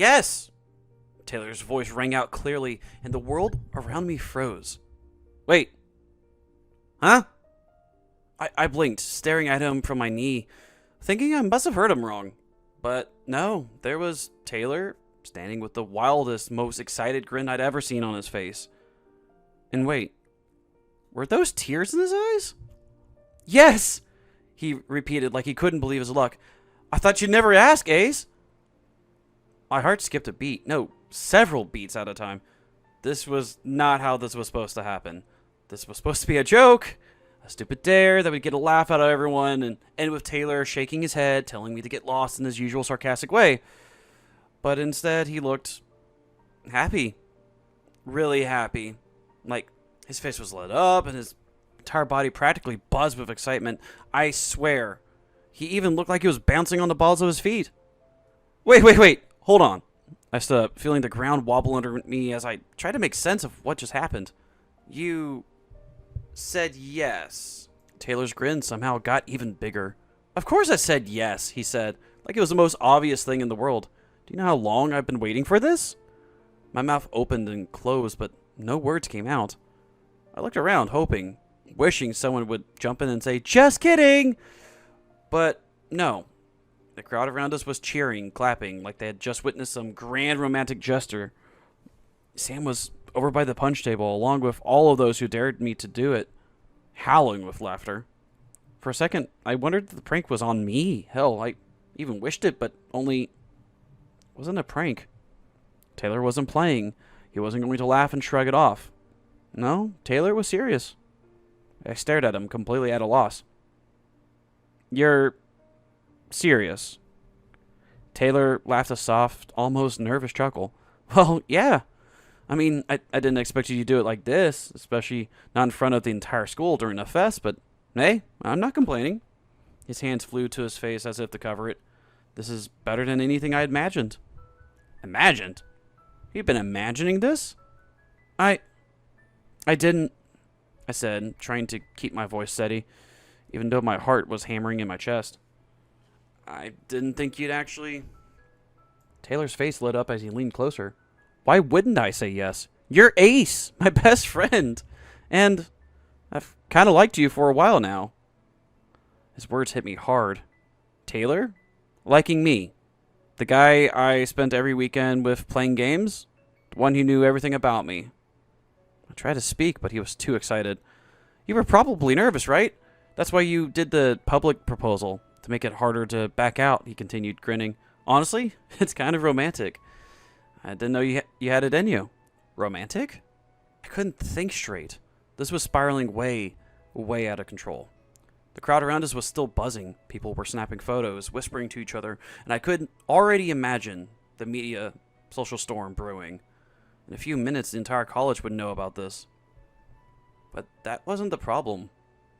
Yes! Taylor's voice rang out clearly, and the world around me froze. Wait. Huh? I blinked, staring at him from my knee, thinking I must have heard him wrong. But no, there was Taylor, standing with the wildest, most excited grin I'd ever seen on his face. And wait, were those tears in his eyes? Yes! He repeated like he couldn't believe his luck. I thought you'd never ask, Ace. My heart skipped a beat. No, several beats at a time. This was not how this was supposed to happen. This was supposed to be a joke. A stupid dare that would get a laugh out of everyone and end with Taylor shaking his head, telling me to get lost in his usual sarcastic way. But instead, he looked happy. Really happy. Like, his face was lit up and his entire body practically buzzed with excitement. I swear. He even looked like he was bouncing on the balls of his feet. Wait. Hold on. I stood up, feeling the ground wobble under me as I tried to make sense of what just happened. You said yes. Taylor's grin somehow got even bigger. Of course I said yes, he said, like it was the most obvious thing in the world. Do you know how long I've been waiting for this? My mouth opened and closed, but no words came out. I looked around, hoping, wishing someone would jump in and say, "Just kidding!" But no. The crowd around us was cheering, clapping, like they had just witnessed some grand romantic gesture. Sam was over by the punch table, along with all of those who dared me to do it, howling with laughter. For a second, I wondered if the prank was on me. Hell, I even wished it, but only wasn't a prank. Taylor wasn't playing. He wasn't going to laugh and shrug it off. No, Taylor was serious. I stared at him, completely at a loss. You're serious? Taylor laughed a soft, almost nervous chuckle. Well, yeah. I mean, I didn't expect you to do it like this, especially not in front of the entire school during a fest, but hey, I'm not complaining. His hands flew to his face as if to cover it. This is better than anything I had imagined. Imagined? You've been imagining this? I didn't, I said, trying to keep my voice steady, even though my heart was hammering in my chest. I didn't think you'd actually... Taylor's face lit up as he leaned closer. Why wouldn't I say yes? You're Ace, my best friend. And I've kind of liked you for a while now. His words hit me hard. Taylor? Liking me. The guy I spent every weekend with playing games? The one who knew everything about me. I tried to speak, but he was too excited. You were probably nervous, right? That's why you did the public proposal, to make it harder to back out, he continued, grinning. Honestly, it's kind of romantic. I didn't know you had it in you. Romantic? I couldn't think straight. This was spiraling way out of control. The crowd around us was still buzzing. People were snapping photos, whispering to each other, and I could already imagine the media social storm brewing. In a few minutes, the entire college would know about this. But that wasn't the problem.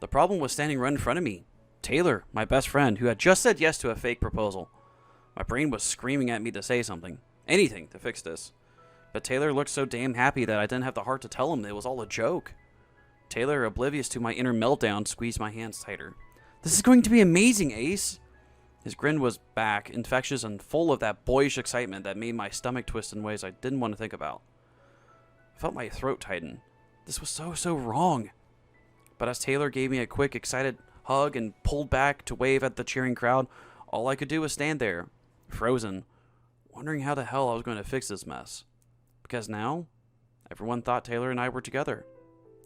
The problem was standing right in front of me. Taylor, my best friend, who had just said yes to a fake proposal. My brain was screaming at me to say something. Anything to fix this. But Taylor looked so damn happy that I didn't have the heart to tell him it was all a joke. Taylor, oblivious to my inner meltdown, squeezed my hands tighter. This is going to be amazing, Ace. His grin was back, infectious and full of that boyish excitement that made my stomach twist in ways I didn't want to think about. I felt my throat tighten. This was so wrong. But as Taylor gave me a quick, excited hug and pulled back to wave at the cheering crowd, all I could do was stand there, frozen, wondering how the hell I was going to fix this mess. Because now, everyone thought Taylor and I were together.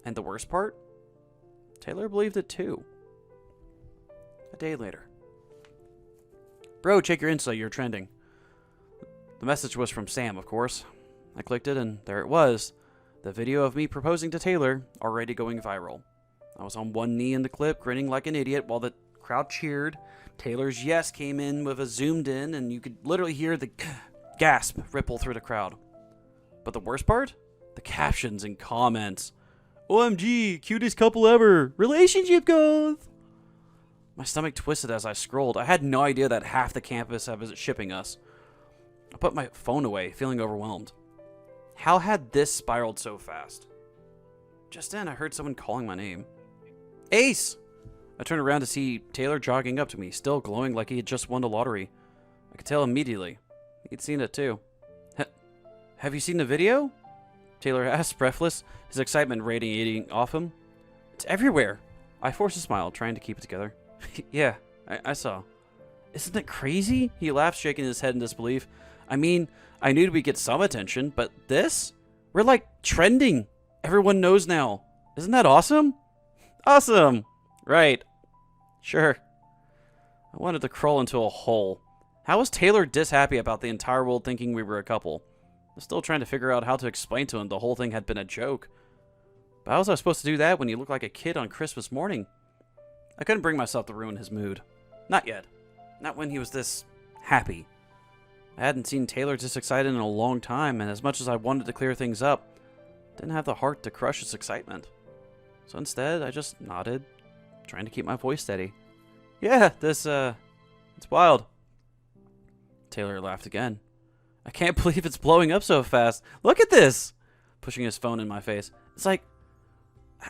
And the worst part? Taylor believed it too. A day later. Bro, check your Insta, you're trending. The message was from Sam, of course. I clicked it and there it was. The video of me proposing to Taylor, already going viral. I was on one knee in the clip, grinning like an idiot while the crowd cheered. Taylor's yes came in with a zoomed in, and you could literally hear the gasp ripple through the crowd. But the worst part? The captions and comments. OMG, cutest couple ever. Relationship goals. My stomach twisted as I scrolled. I had no idea that half the campus was shipping us. I put my phone away, feeling overwhelmed. How had this spiraled so fast? Just then, I heard someone calling my name. Ace! I turned around to see Taylor jogging up to me, still glowing like he had just won the lottery. I could tell immediately. He'd seen it too. Have you seen the video? Taylor asked, breathless, his excitement radiating off him. It's everywhere. I forced a smile, trying to keep it together. Yeah, I saw. Isn't it crazy? He laughed, shaking his head in disbelief. I mean, I knew we'd get some attention, but this? We're like trending. Everyone knows now. Isn't that awesome? Awesome! Right. Sure. I wanted to crawl into a hole. How was Taylor dishappy about the entire world thinking we were a couple? I'm still trying to figure out how to explain to him the whole thing had been a joke. But how was I supposed to do that when he looked like a kid on Christmas morning? I couldn't bring myself to ruin his mood. Not yet. Not when he was this happy. I hadn't seen Taylor this excited in a long time, and as much as I wanted to clear things up, didn't have the heart to crush his excitement. So instead, I just nodded, trying to keep my voice steady. Yeah, it's wild. Taylor laughed again. I can't believe it's blowing up so fast. Look at this! Pushing his phone in my face. It's like,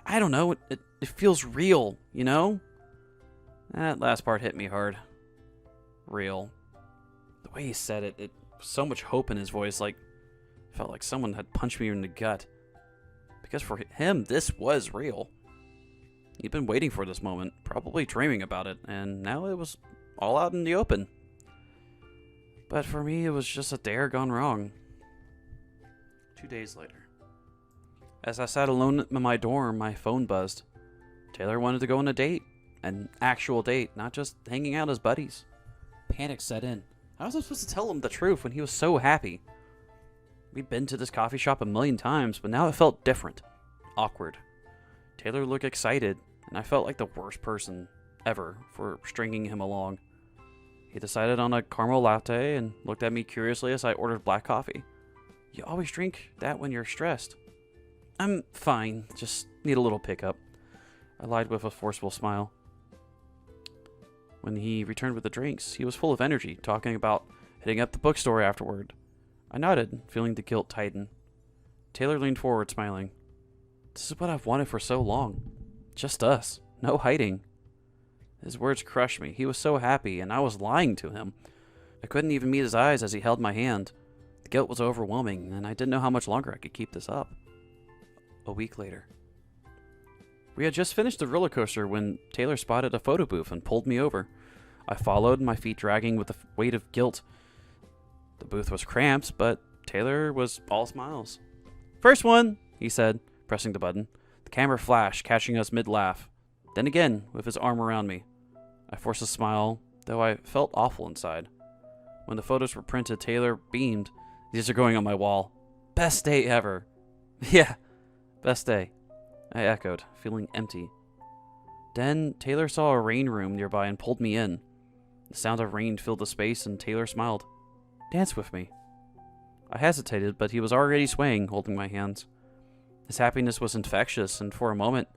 I don't know, it feels real, you know? That last part hit me hard. Real. The way he said it, so much hope in his voice, like, felt like someone had punched me in the gut. Because for him, this was real. He'd been waiting for this moment, probably dreaming about it, and now it was all out in the open. But for me, it was just a dare gone wrong. 2 days later. As I sat alone in my dorm, my phone buzzed. Taylor wanted to go on a date. An actual date, not just hanging out as buddies. Panic set in. How was I supposed to tell him the truth when he was so happy? We'd been to this coffee shop a million times, but now it felt different. Awkward. Taylor looked excited, and I felt like the worst person ever for stringing him along. He decided on a caramel latte and looked at me curiously as I ordered black coffee. You always drink that when you're stressed. I'm fine, just need a little pickup. I lied with a forceful smile. When he returned with the drinks, he was full of energy, talking about hitting up the bookstore afterward. I nodded, feeling the guilt tighten. Taylor leaned forward, smiling. This is what I've wanted for so long. Just us. No hiding. His words crushed me. He was so happy, and I was lying to him. I couldn't even meet his eyes as he held my hand. The guilt was overwhelming, and I didn't know how much longer I could keep this up. A week later. We had just finished the roller coaster when Taylor spotted a photo booth and pulled me over. I followed, my feet dragging with the weight of guilt. The booth was cramped, but Taylor was all smiles. First one, he said, pressing the button. The camera flashed, catching us mid-laugh. Then again, with his arm around me. I forced a smile, though I felt awful inside. When the photos were printed, Taylor beamed. These are going on my wall. Best day ever. Yeah, best day. I echoed, feeling empty. Then Taylor saw a rain room nearby and pulled me in. The sound of rain filled the space, and Taylor smiled. Dance with me. I hesitated, but he was already swaying, holding my hands. His happiness was infectious, and for a moment,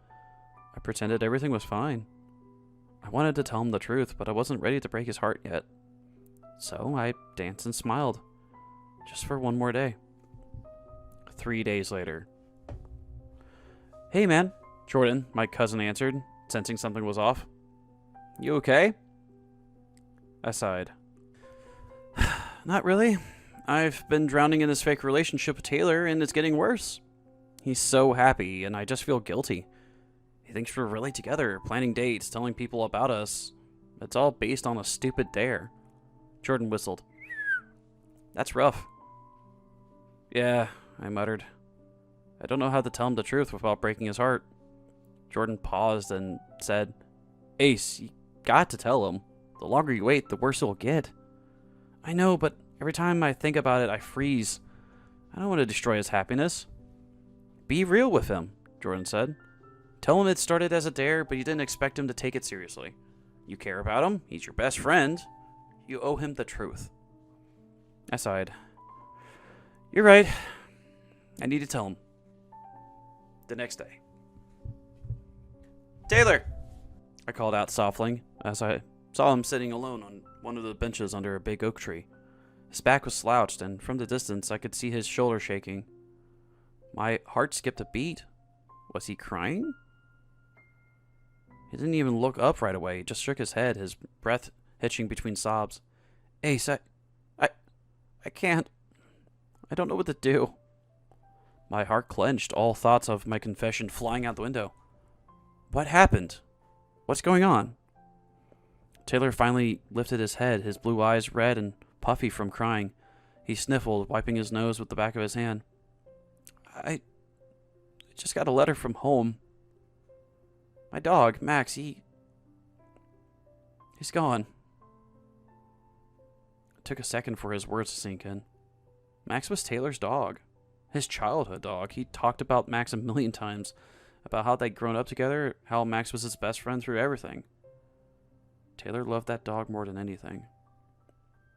I pretended everything was fine. I wanted to tell him the truth, but I wasn't ready to break his heart yet. So I danced and smiled, just for one more day. 3 days later. Hey man, Jordan, my cousin answered, sensing something was off. You okay? I sighed. Not really. I've been drowning in this fake relationship with Taylor, and it's getting worse. He's so happy, and I just feel guilty. He thinks we're really together, planning dates, telling people about us. It's all based on a stupid dare. Jordan whistled. That's rough. Yeah, I muttered. I don't know how to tell him the truth without breaking his heart. Jordan paused and said, Ace, you got to tell him. The longer you wait, the worse it'll get. I know, but every time I think about it, I freeze. I don't want to destroy his happiness. Be real with him, Jordan said. Tell him it started as a dare, but you didn't expect him to take it seriously. You care about him. He's your best friend. You owe him the truth. I sighed. You're right. I need to tell him. The next day. Taylor! I called out softly as I saw him sitting alone on one of the benches under a big oak tree. His back was slouched, and from the distance I could see his shoulder shaking. My heart skipped a beat. Was he crying? He didn't even look up right away. He just shook his head, his breath hitching between sobs. Ace, I can't. I don't know what to do. My heart clenched, all thoughts of my confession flying out the window. What happened? What's going on? Taylor finally lifted his head, his blue eyes red and puffy from crying. He sniffled, wiping his nose with the back of his hand. I just got a letter from home. My dog, Max, he's gone. It took a second for his words to sink in. Max was Taylor's dog. His childhood dog. He talked about Max a million times. About how they'd grown up together, how Max was his best friend through everything. Taylor loved that dog more than anything.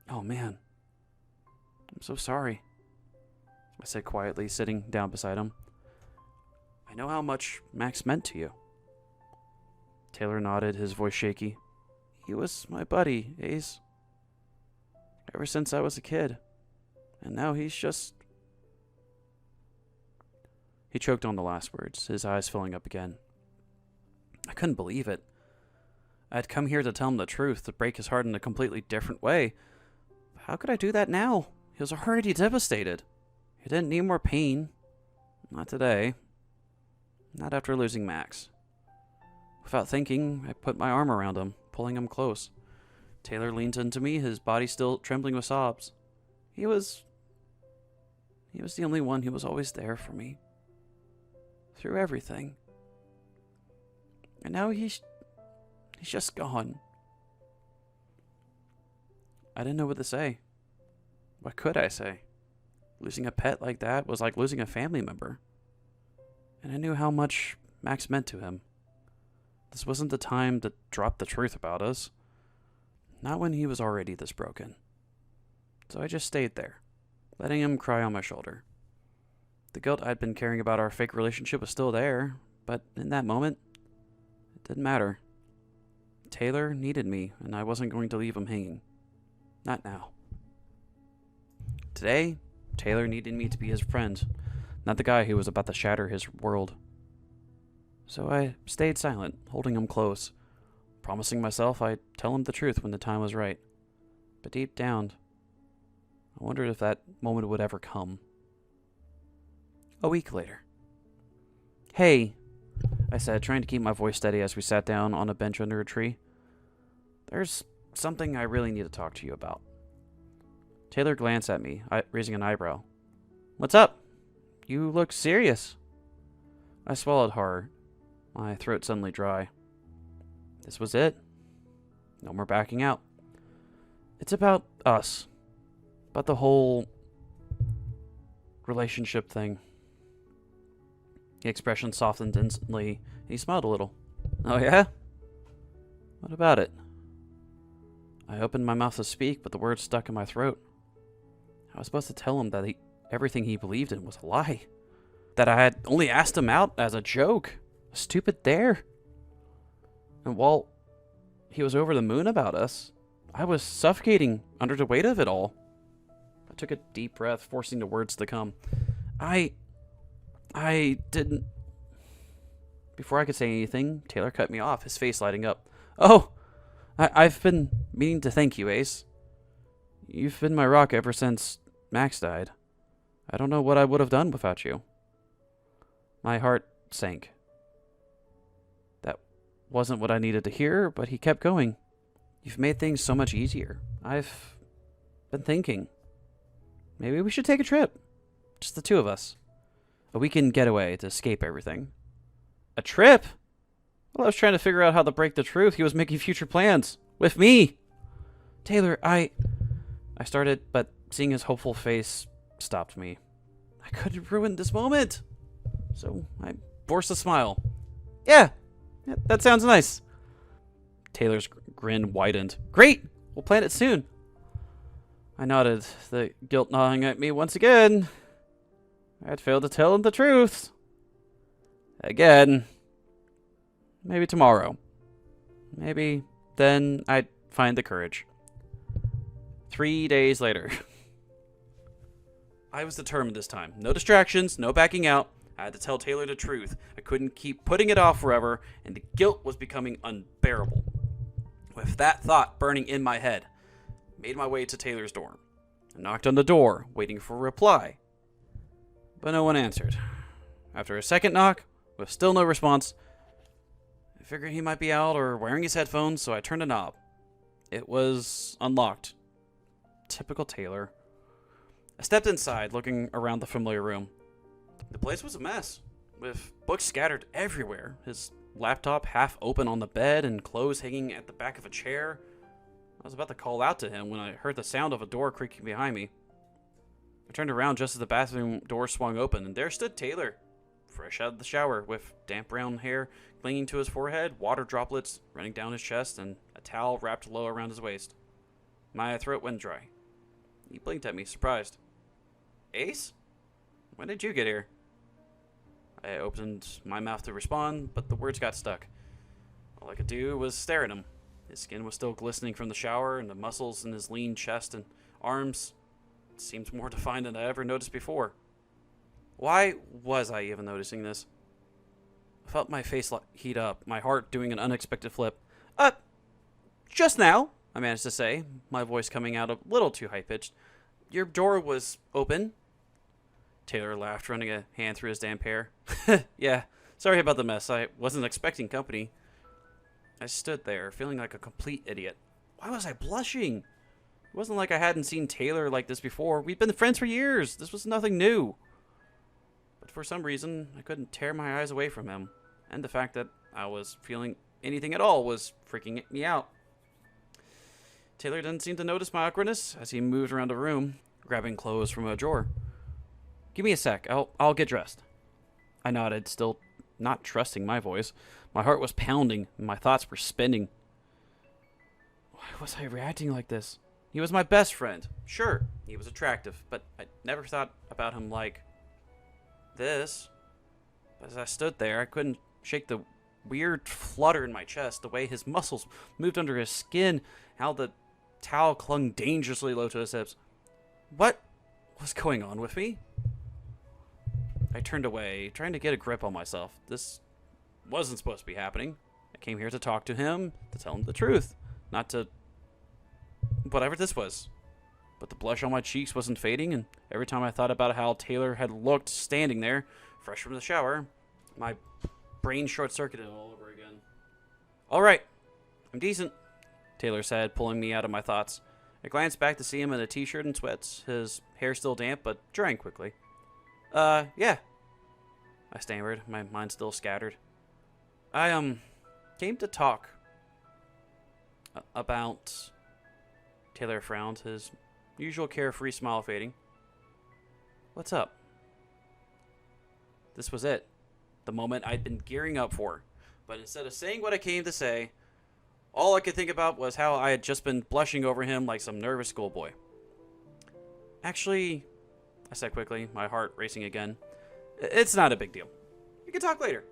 Oh, man. I'm so sorry, I said quietly, sitting down beside him. I know how much Max meant to you. Taylor nodded, his voice shaky. He was my buddy, Ace. Ever since I was a kid. And now he's just... He choked on the last words, his eyes filling up again. I couldn't believe it. I had come here to tell him the truth, to break his heart in a completely different way. How could I do that now? He was already devastated. He didn't need more pain. Not today. Not after losing Max. Without thinking, I put my arm around him, pulling him close. Taylor leaned into me, his body still trembling with sobs. He was the only one who was always there for me. Through everything. And now he's just gone. I didn't know what to say. What could I say? Losing a pet like that was like losing a family member. And I knew how much Max meant to him. This wasn't the time to drop the truth about us. Not when he was already this broken. So I just stayed there, letting him cry on my shoulder. The guilt I'd been carrying about our fake relationship was still there, but in that moment, it didn't matter. Taylor needed me, and I wasn't going to leave him hanging. Not now. Today, Taylor needed me to be his friend, not the guy who was about to shatter his world. So I stayed silent, holding him close, promising myself I'd tell him the truth when the time was right. But deep down, I wondered if that moment would ever come. A week later. Hey, I said, trying to keep my voice steady as we sat down on a bench under a tree. There's something I really need to talk to you about. Taylor glanced at me, raising an eyebrow. What's up? You look serious. I swallowed hard, my throat suddenly dry. This was it. No more backing out. It's about us. About the whole relationship thing. The expression softened instantly, and he smiled a little. Oh yeah? What about it? I opened my mouth to speak, but the words stuck in my throat. I was supposed to tell him that everything he believed in was a lie. That I had only asked him out as a joke. A stupid dare. And while he was over the moon about us, I was suffocating under the weight of it all. I took a deep breath, forcing the words to come. I didn't... Before I could say anything, Taylor cut me off, his face lighting up. Oh, I've been meaning to thank you, Ace. You've been my rock ever since Max died. I don't know what I would have done without you. My heart sank. That wasn't what I needed to hear, but he kept going. You've made things so much easier. I've been thinking. Maybe we should take a trip. Just the two of us. A weekend getaway to escape everything. A trip? Well, I was trying to figure out how to break the truth. He was making future plans. With me. Taylor, I started, but seeing his hopeful face stopped me. I couldn't ruin this moment. So I forced a smile. Yeah, that sounds nice. Taylor's grin widened. Great! We'll plan it soon. I nodded, the guilt gnawing at me once again. I had failed to tell him the truth. Again. Maybe tomorrow. Maybe then I'd find the courage. 3 days later. I was determined this time. No distractions, no backing out. I had to tell Taylor the truth. I couldn't keep putting it off forever, and the guilt was becoming unbearable. With that thought burning in my head, I made my way to Taylor's dorm. I knocked on the door, waiting for a reply, but no one answered. After a second knock, with still no response, I figured he might be out or wearing his headphones, so I turned a knob. It was unlocked. Typical Taylor. I stepped inside, looking around the familiar room. The place was a mess, with books scattered everywhere, his laptop half open on the bed and clothes hanging at the back of a chair. I was about to call out to him when I heard the sound of a door creaking behind me. I turned around just as the bathroom door swung open, and there stood Taylor, fresh out of the shower, with damp brown hair clinging to his forehead, water droplets running down his chest, and a towel wrapped low around his waist. My throat went dry. He blinked at me, surprised. Ace? When did you get here? I opened my mouth to respond, but the words got stuck. All I could do was stare at him. His skin was still glistening from the shower, and the muscles in his lean chest and arms seemed more defined than I ever noticed before. Why was I even noticing this? I felt my face heat up, my heart doing an unexpected flip. Just now, I managed to say, my voice coming out a little too high-pitched. Your door was open. Taylor laughed, running a hand through his damp hair. Yeah, sorry about the mess. I wasn't expecting company. I stood there, feeling like a complete idiot. Why was I blushing? It wasn't like I hadn't seen Taylor like this before. We'd been friends for years. This was nothing new. But for some reason, I couldn't tear my eyes away from him. And the fact that I was feeling anything at all was freaking me out. Taylor didn't seem to notice my awkwardness as he moved around the room, grabbing clothes from a drawer. Give me a sec. I'll get dressed. I nodded, still not trusting my voice. My heart was pounding, and my thoughts were spinning. Why was I reacting like this? He was my best friend. Sure, he was attractive, but I never thought about him like this. As I stood there, I couldn't shake the weird flutter in my chest, the way his muscles moved under his skin, how the towel clung dangerously low to his hips. What was going on with me? I turned away, trying to get a grip on myself. This wasn't supposed to be happening. I came here to talk to him, to tell him the truth, not to whatever this was. But the blush on my cheeks wasn't fading, and every time I thought about how Taylor had looked standing there, fresh from the shower, my brain short-circuited all over again. All right, I'm decent, Taylor said, pulling me out of my thoughts. I glanced back to see him in a t-shirt and sweats, his hair still damp, but drying quickly. Yeah, I stammered, my mind still scattered. I, came to talk about... Taylor frowned, his usual carefree smile fading. What's up? This was it. The moment I'd been gearing up for. But instead of saying what I came to say, all I could think about was how I had just been blushing over him like some nervous schoolboy. Actually, I said quickly, my heart racing again. It's not a big deal. We can talk later.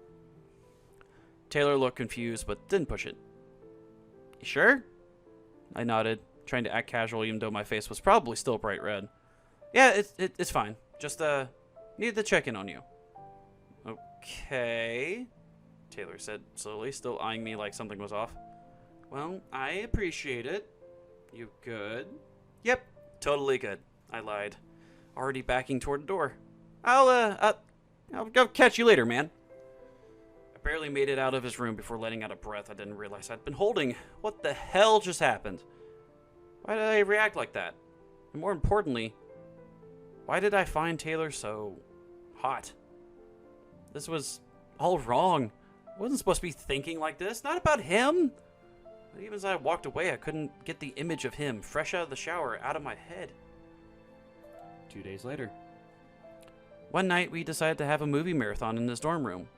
Taylor looked confused, but didn't push it. You sure? I nodded, trying to act casual even though my face was probably still bright red. Yeah, it's fine. Just, needed to check in on you. Okay, Taylor said slowly, still eyeing me like something was off. Well, I appreciate it. You good? Yep, totally good, I lied, already backing toward the door. I'll go catch you later, man. I barely made it out of his room before letting out a breath I didn't realize I'd been holding. What the hell just happened? Why did I react like that? And more importantly, why did I find Taylor so hot? This was all wrong. I wasn't supposed to be thinking like this. Not about him. But even as I walked away, I couldn't get the image of him, fresh out of the shower, out of my head. 2 days later. One night, we decided to have a movie marathon in his dorm room.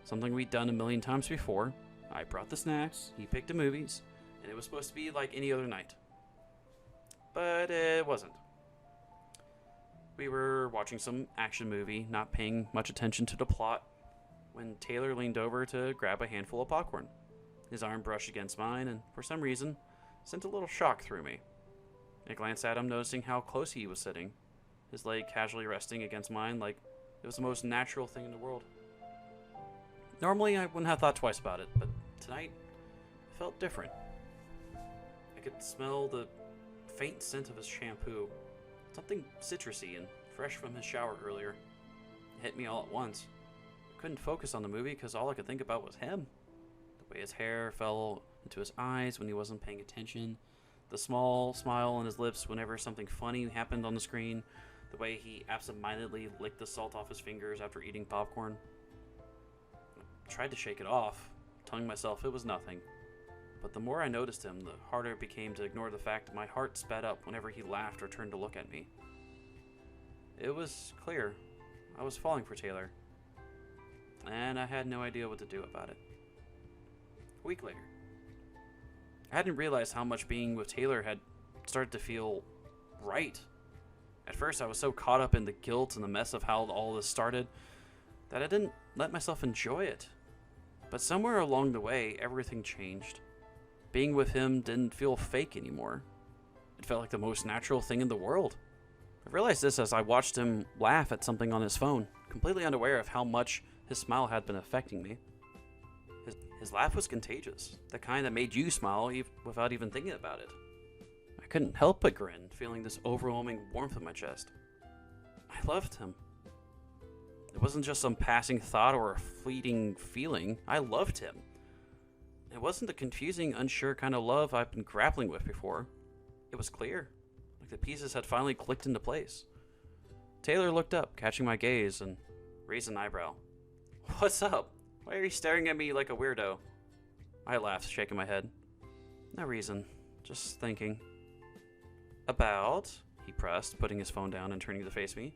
Something we'd done a million times before. I brought the snacks, he picked the movies, and it was supposed to be like any other night. But it wasn't. We were watching some action movie, not paying much attention to the plot, when Taylor leaned over to grab a handful of popcorn. His arm brushed against mine, and for some reason, sent a little shock through me. I glanced at him, noticing how close he was sitting, his leg casually resting against mine like it was the most natural thing in the world. Normally, I wouldn't have thought twice about it, but tonight, it felt different. I could smell the faint scent of his shampoo, Something citrusy and fresh from his shower earlier. It hit me all at once. I couldn't focus on the movie because all I could think about was him. The way his hair fell into his eyes when he wasn't paying attention. The small smile on his lips whenever something funny happened on the screen. The way he absentmindedly licked the salt off his fingers after eating popcorn. I tried to shake it off, telling myself it was nothing. But the more I noticed him, the harder it became to ignore the fact that my heart sped up whenever he laughed or turned to look at me. It was clear. I was falling for Taylor. And I had no idea what to do about it. A week later. I hadn't realized how much being with Taylor had started to feel right. At first, I was so caught up in the guilt and the mess of how all this started that I didn't let myself enjoy it. But somewhere along the way, everything changed. Being with him didn't feel fake anymore. It felt like the most natural thing in the world. I realized this as I watched him laugh at something on his phone, completely unaware of how much his smile had been affecting me. His laugh was contagious, the kind that made you smile without even thinking about it. I couldn't help but grin, feeling this overwhelming warmth in my chest. I loved him. It wasn't just some passing thought or a fleeting feeling. I loved him. It wasn't the confusing, unsure kind of love I've been grappling with before. It was clear, like the pieces had finally clicked into place. Taylor looked up, catching my gaze, and raised an eyebrow. "What's up? Why are you staring at me like a weirdo?" I laughed, shaking my head. "No reason. Just thinking." "About?" he pressed, putting his phone down and turning to face me.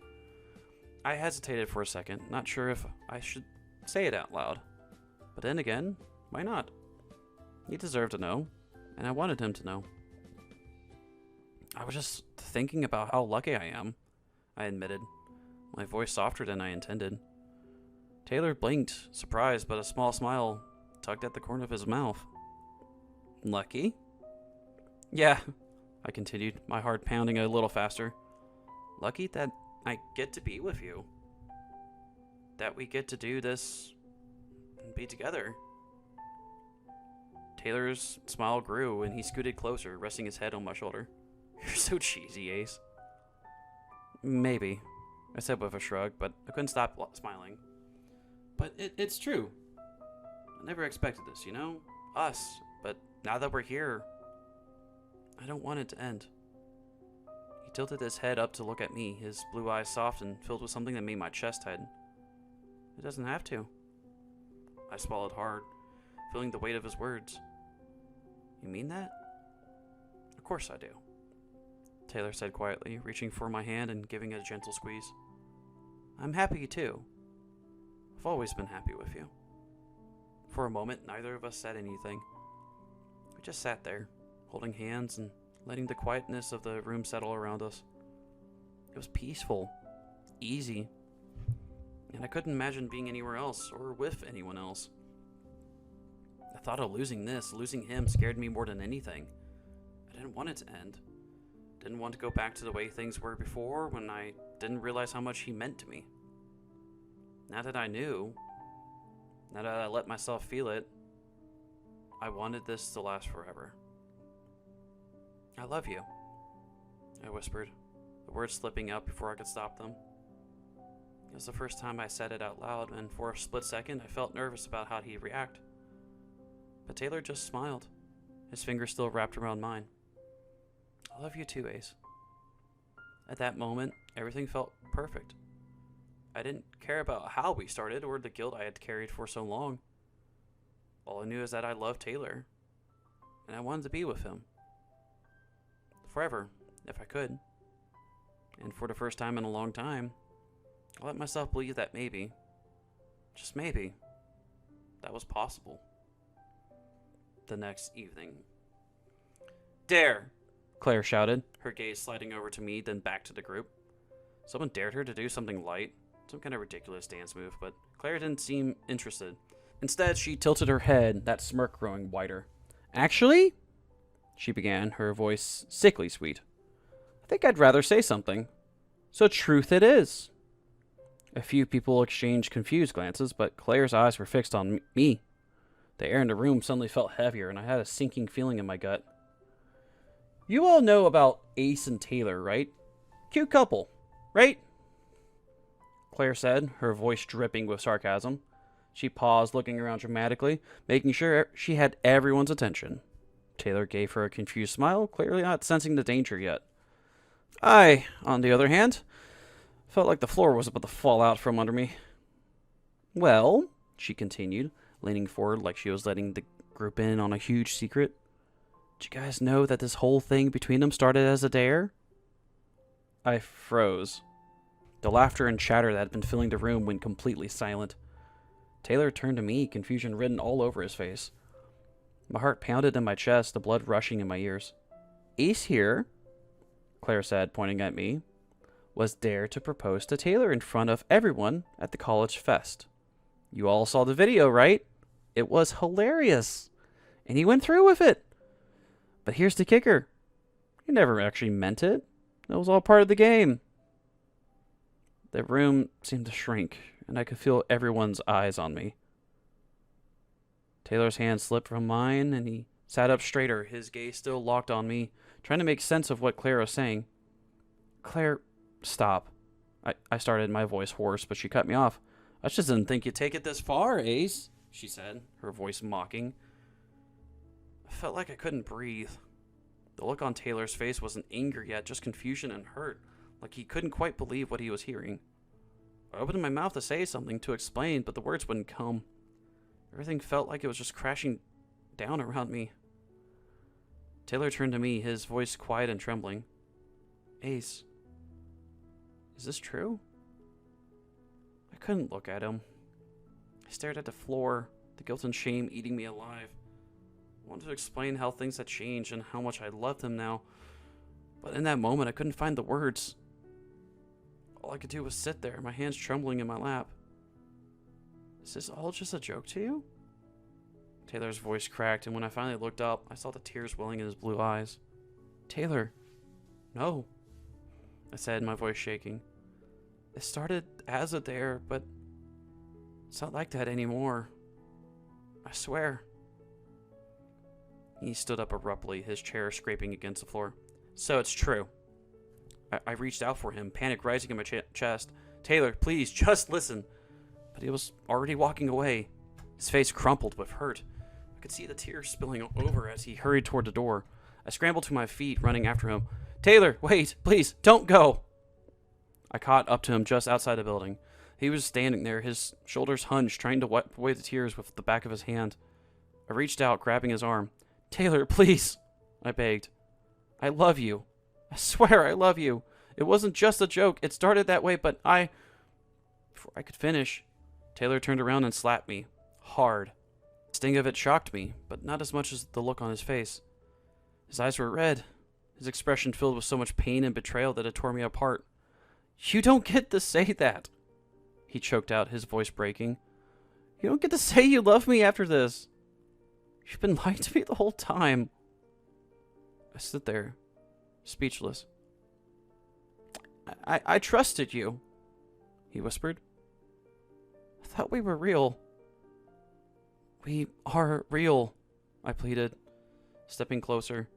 I hesitated for a second, not sure if I should say it out loud. But then again, why not? He deserved to know, and I wanted him to know. "I was just thinking about how lucky I am," I admitted, my voice softer than I intended. Taylor blinked, surprised, but a small smile tugged at the corner of his mouth. "Lucky?" "Yeah," I continued, my heart pounding a little faster. "Lucky that I get to be with you. That we get to do this and be together." Taylor's smile grew, and he scooted closer, resting his head on my shoulder. "You're so cheesy, Ace." "Maybe," I said with a shrug, but I couldn't stop smiling. "But it's true. I never expected this, you know? Us. But now that we're here, I don't want it to end." He tilted his head up to look at me, his blue eyes soft and filled with something that made my chest tighten. "It doesn't have to." I swallowed hard, feeling the weight of his words. "You mean that?" "Of course I do," Taylor said quietly, reaching for my hand and giving it a gentle squeeze. "I'm happy too. I've always been happy with you." For a moment, neither of us said anything. We just sat there, holding hands and letting the quietness of the room settle around us. It was peaceful, easy, and I couldn't imagine being anywhere else or with anyone else. The thought of losing him scared me more than anything. I didn't want it to end. Didn't want to go back to the way things were before when I didn't realize how much he meant to me. Now that I knew, now that I let myself feel it, I wanted this to last forever. "I love you," I whispered, the words slipping out before I could stop them. It was the first time I said it out loud, and for a split second I felt nervous about how he'd react. But Taylor just smiled, his fingers still wrapped around mine. "I love you too, Ace." At that moment, everything felt perfect. I didn't care about how we started or the guilt I had carried for so long. All I knew is that I loved Taylor, and I wanted to be with him. Forever, if I could. And for the first time in a long time, I let myself believe that maybe, just maybe, that was possible. The next evening. "Dare!" Claire shouted, her gaze sliding over to me, then back to the group. Someone dared her to do something light, some kind of ridiculous dance move, but Claire didn't seem interested. Instead, she tilted her head, that smirk growing wider. "Actually," she began, her voice sickly sweet, "I think I'd rather say something. So truth it is." A few people exchanged confused glances, but Claire's eyes were fixed on me. The air in the room suddenly felt heavier, and I had a sinking feeling in my gut. "You all know about Ace and Taylor, right? Cute couple, right? Claire said, her voice dripping with sarcasm. She paused, looking around dramatically, making sure she had everyone's attention. Taylor gave her a confused smile, clearly not sensing the danger yet. I, on the other hand, felt like the floor was about to fall out from under me. Well, she continued, leaning forward like she was letting the group in on a huge secret. Did you guys know that this whole thing between them started as a dare? I froze. The laughter and chatter that had been filling the room went completely silent. Taylor turned to me, confusion written all over his face. My heart pounded in my chest, the blood rushing in my ears. Ace here, Claire said, pointing at me, was dared to propose to Taylor in front of everyone at the college fest. You all saw the video, right? It was hilarious. And he went through with it. But here's the kicker. He never actually meant it. It was all part of the game. The room seemed to shrink, and I could feel everyone's eyes on me. Taylor's hand slipped from mine, and he sat up straighter, his gaze still locked on me, trying to make sense of what Claire was saying. Claire, stop. I started, my voice hoarse, but she cut me off. I just didn't think you'd take it this far, Ace, she said, her voice mocking. I felt like I couldn't breathe. The look on Taylor's face wasn't anger yet, just confusion and hurt, like he couldn't quite believe what he was hearing. I opened my mouth to say something, to explain, but the words wouldn't come. Everything felt like it was just crashing down around me. Taylor turned to me, his voice quiet and trembling. Ace, is this true? I couldn't look at him. I stared at the floor, the guilt and shame eating me alive. I wanted to explain how things had changed and how much I loved him now, but in that moment I couldn't find the words. All I could do was sit there, my hands trembling in my lap. Is this all just a joke to you? Taylor's voice cracked, and when I finally looked up, I saw the tears welling in his blue eyes. Taylor, no, I said, my voice shaking. It started as a dare, but it's not like that anymore. I swear. He stood up abruptly, his chair scraping against the floor. So it's true. I reached out for him, panic rising in my chest. Taylor, please, just listen. But he was already walking away. His face crumpled with hurt. I could see the tears spilling over as he hurried toward the door. I scrambled to my feet, running after him. Taylor, wait, please, don't go. I caught up to him just outside the building. He was standing there, his shoulders hunched, trying to wipe away the tears with the back of his hand. I reached out, grabbing his arm. Taylor, please, I begged. I love you. I swear I love you. It wasn't just a joke. It started that way, but before I could finish, Taylor turned around and slapped me. Hard. The sting of it shocked me, but not as much as the look on his face. His eyes were red, his expression filled with so much pain and betrayal that it tore me apart. You don't get to say that, he choked out, his voice breaking. You don't get to say you love me after this. You've been lying to me the whole time. I stood there, speechless. I trusted you, he whispered. I thought we were real. We are real, I pleaded, stepping closer.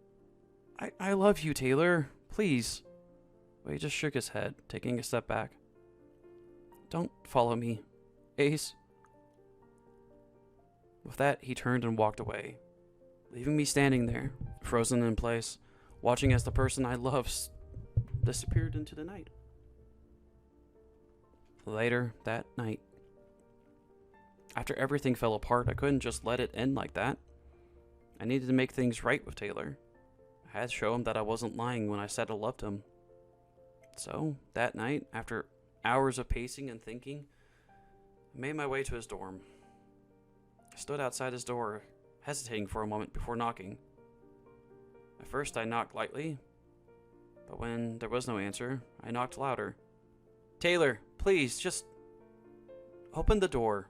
I love you, Taylor. Please. But he just shook his head, taking a step back. Don't follow me, Ace. With that, he turned and walked away, leaving me standing there, frozen in place, watching as the person I loved disappeared into the night. Later that night, after everything fell apart, I couldn't just let it end like that. I needed to make things right with Taylor. I had to show him that I wasn't lying when I said I loved him. So, that night, after hours of pacing and thinking, I made my way to his dorm. I stood outside his door, hesitating for a moment before knocking. At first I knocked lightly, but when there was no answer, I knocked louder. Taylor, please, just open the door.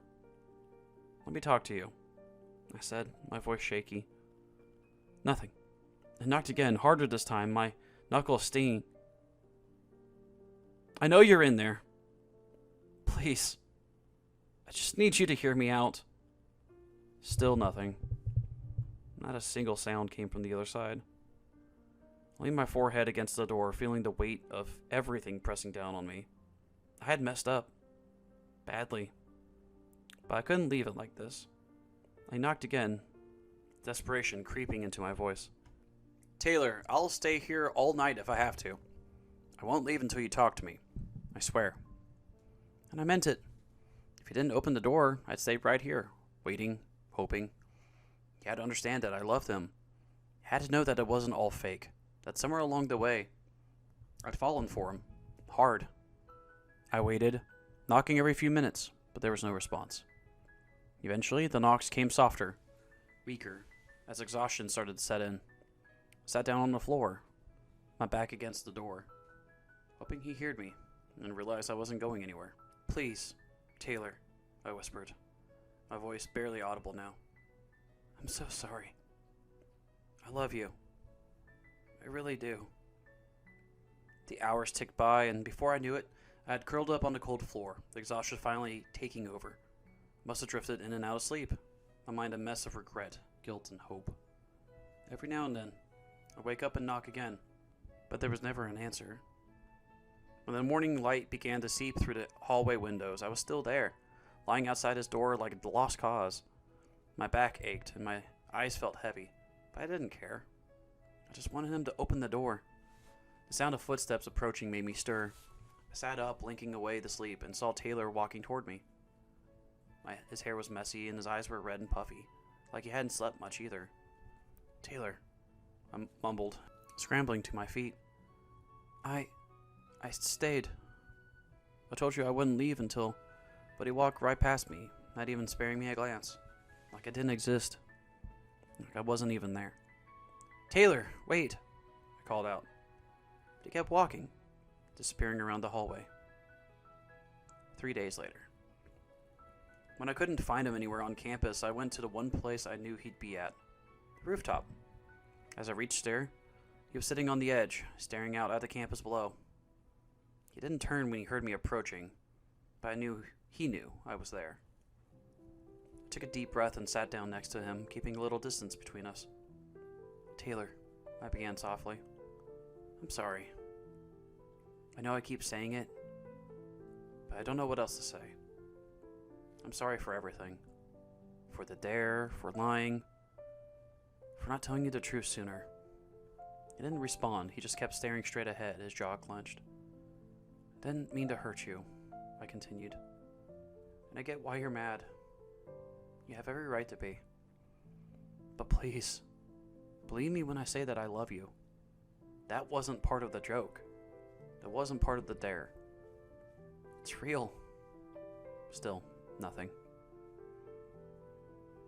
Let me talk to you, I said, my voice shaky. Nothing. I knocked again, harder this time, my knuckles stinging. I know you're in there. Please. I just need you to hear me out. Still nothing. Not a single sound came from the other side. I leaned my forehead against the door, feeling the weight of everything pressing down on me. I had messed up. Badly. But I couldn't leave it like this. I knocked again, desperation creeping into my voice. Taylor, I'll stay here all night if I have to. I won't leave until you talk to me. I swear. And I meant it. If you didn't open the door, I'd stay right here, waiting, hoping. You had to understand that I loved him. You had to know that it wasn't all fake. That somewhere along the way, I'd fallen for him. Hard. I waited, knocking every few minutes, but there was no response. Eventually, the knocks came softer, weaker, as exhaustion started to set in. I sat down on the floor, my back against the door, hoping he heard me and realized I wasn't going anywhere. Please, Taylor, I whispered, my voice barely audible now. I'm so sorry. I love you. I really do. The hours ticked by, and before I knew it, I had curled up on the cold floor, the exhaustion finally taking over. Must have drifted in and out of sleep, my mind a mess of regret, guilt, and hope. Every now and then, I'd wake up and knock again, but there was never an answer. When the morning light began to seep through the hallway windows, I was still there, lying outside his door like a lost cause. My back ached and my eyes felt heavy, but I didn't care. I just wanted him to open the door. The sound of footsteps approaching made me stir. I sat up, blinking away the sleep, and saw Taylor walking toward me. His hair was messy and his eyes were red and puffy, like he hadn't slept much either. Taylor, I mumbled, scrambling to my feet. I stayed. I told you I wouldn't leave until... But he walked right past me, not even sparing me a glance. Like I didn't exist. Like I wasn't even there. Taylor, wait! I called out. But he kept walking, disappearing around the hallway. 3 days later. When I couldn't find him anywhere on campus, I went to the one place I knew he'd be at. The rooftop. As I reached there, he was sitting on the edge, staring out at the campus below. He didn't turn when he heard me approaching, but I knew he knew I was there. I took a deep breath and sat down next to him, keeping a little distance between us. Taylor, I began softly. I'm sorry. I know I keep saying it, but I don't know what else to say. I'm sorry for everything. For the dare, for lying, for not telling you the truth sooner. He didn't respond, he just kept staring straight ahead, his jaw clenched. I didn't mean to hurt you, I continued. And I get why you're mad. You have every right to be. But please, believe me when I say that I love you. That wasn't part of the joke. That wasn't part of the dare. It's real. Still, nothing.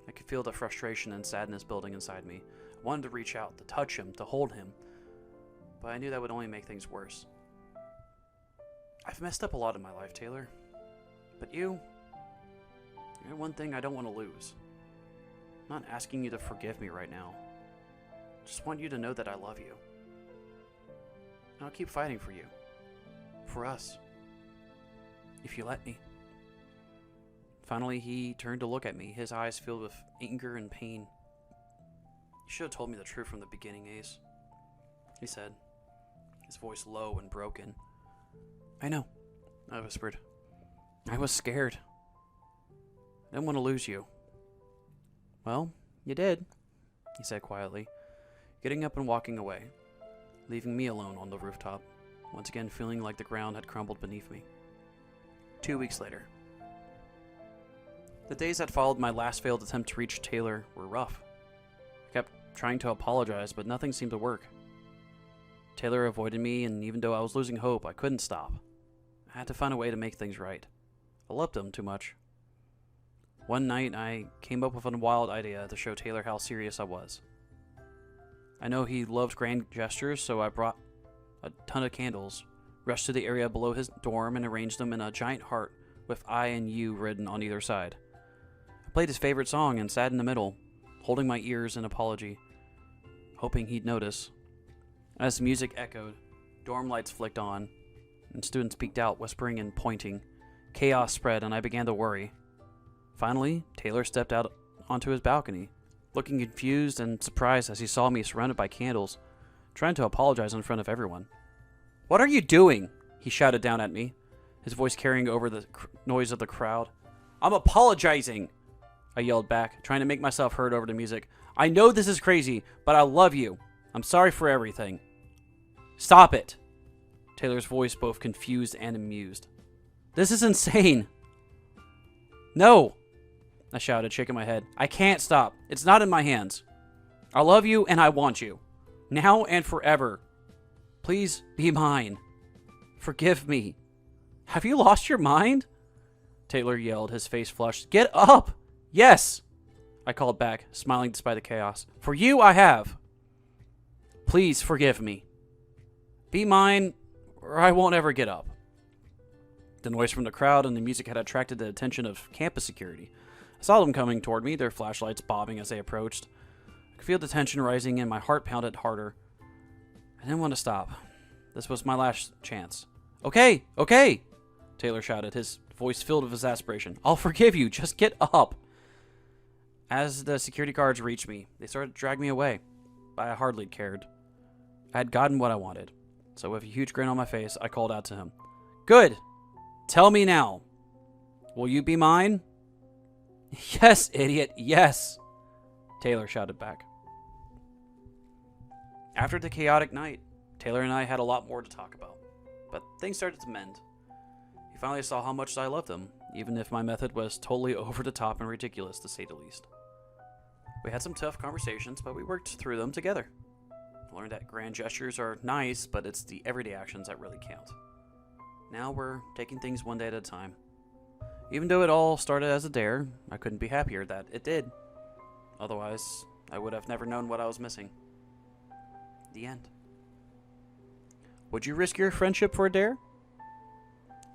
I could feel the frustration and sadness building inside me. I wanted to reach out, to touch him, to hold him. But I knew that would only make things worse. I've messed up a lot in my life, Taylor. But you're one thing I don't want to lose. I'm not asking you to forgive me right now. I just want you to know that I love you. And I'll keep fighting for you. For us. If you let me. Finally, he turned to look at me, his eyes filled with anger and pain. You should have told me the truth from the beginning, Ace, he said, his voice low and broken. I know, I whispered. I was scared. I didn't want to lose you. Well, you did, he said quietly, getting up and walking away, leaving me alone on the rooftop, once again feeling like the ground had crumbled beneath me. 2 weeks later. The days that followed my last failed attempt to reach Taylor were rough. I kept trying to apologize, but nothing seemed to work. Taylor avoided me, and even though I was losing hope, I couldn't stop. I had to find a way to make things right. I loved him too much. One night, I came up with a wild idea to show Taylor how serious I was. I know he loved grand gestures, so I brought a ton of candles, rushed to the area below his dorm, and arranged them in a giant heart with I and you written on either side. I played his favorite song and sat in the middle, holding my ears in apology, hoping he'd notice. As the music echoed, dorm lights flicked on, and students peeked out, whispering and pointing. Chaos spread, and I began to worry. Finally, Taylor stepped out onto his balcony, looking confused and surprised as he saw me surrounded by candles, trying to apologize in front of everyone. "What are you doing?" he shouted down at me, his voice carrying over the noise of the crowd. "I'm apologizing," I yelled back, trying to make myself heard over the music. "I know this is crazy, but I love you. I'm sorry for everything." "Stop it," Taylor's voice both confused and amused. "This is insane." "No," I shouted, shaking my head. "I can't stop. It's not in my hands. I love you and I want you. Now and forever. Please be mine. Forgive me." "Have you lost your mind?" Taylor yelled, his face flushed. "Get up!" "Yes," I called back, smiling despite the chaos. "For you, I have. Please forgive me. Be mine, or I won't ever get up." The noise from the crowd and the music had attracted the attention of campus security. I saw them coming toward me, their flashlights bobbing as they approached. I could feel the tension rising and my heart pounded harder. I didn't want to stop. This was my last chance. Okay, Taylor shouted, his voice filled with exasperation. "I'll forgive you. Just get up." As the security guards reached me, they started to drag me away, but I hardly cared. I had gotten what I wanted, so with a huge grin on my face, I called out to him. "Good. Tell me now. Will you be mine?" "Yes, idiot, yes," Taylor shouted back. After the chaotic night, Taylor and I had a lot more to talk about, but things started to mend. He finally saw how much I loved him, even if my method was totally over the top and ridiculous, to say the least. We had some tough conversations, but we worked through them together. I learned that grand gestures are nice, but it's the everyday actions that really count. Now we're taking things one day at a time. Even though it all started as a dare, I couldn't be happier that it did. Otherwise, I would have never known what I was missing. The end. Would you risk your friendship for a dare?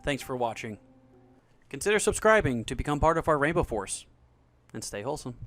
Thanks for watching. Consider subscribing to become part of our Rainbow Force. And stay wholesome.